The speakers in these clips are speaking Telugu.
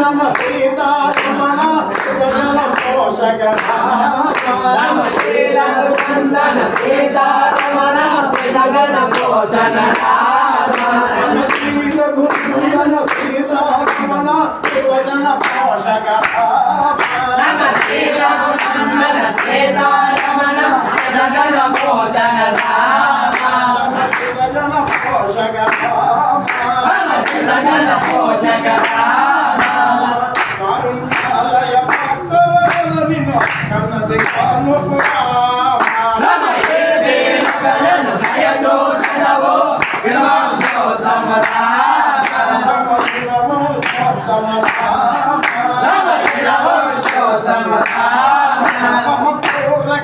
నమ సీతారమణ జగన పోషక రామ శ్రీరఘునందన సీతారమణ జగన పోషక రామ శ్రీరఘునందన సీతారమణ జగన పోషక రామ శ్రీరఘునందన సీతారమణ జగన పోషక రామ జగన పోషక రామ జగన పోషక కారుణ్యాలయ భక్తవరద నిన్ను కన్నది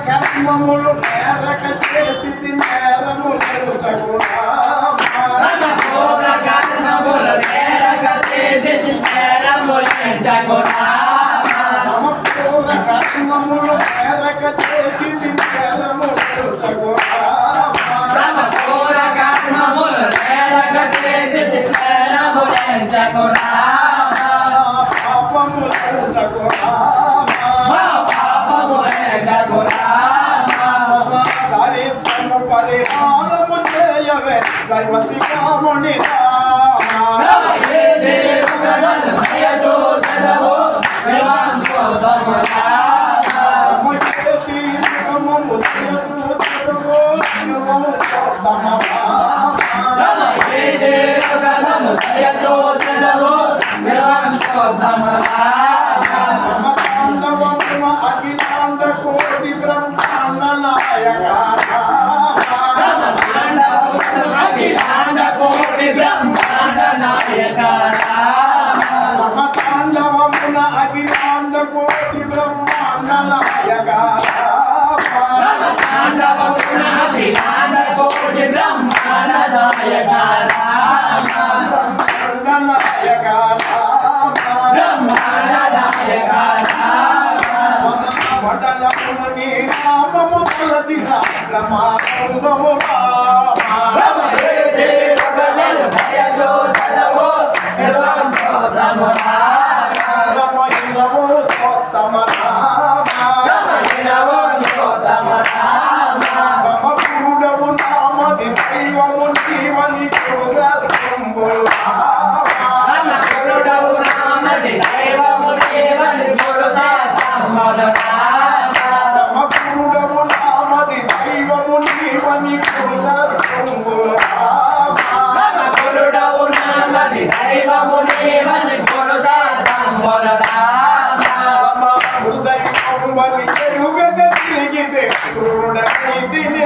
కర్మములు నేరక చేసి నేరములు కర్మములు నేరక చేసి దారిద్రము పరిహారము చేయవే దైవ శిఖాముని అఖిలాండ కోటి బ్రహ్మాండ నాయక అఖిలాండ కోటి బ్రహ్మాండ నాయక తాండవమున అఖిలాండ కోటి బ్రహ్మాండ నాయక తాండవమున అఖిలాండ కోటి బ్రహ్మాండ నాయక బ్రహ్మాండ నాయక బ్రహ్మాండ నాయక వడలమున నీ నామము తలచిన ప్రమాదము రమకుడవు నామది దైవము నీవని శాస్త్రంబులు రమకుడవు నామది దైవము నీవని శాస్త్రంబులు హృదయం బలి చెరుగక తిరిగితే క్రూడైతిని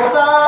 Ramadhan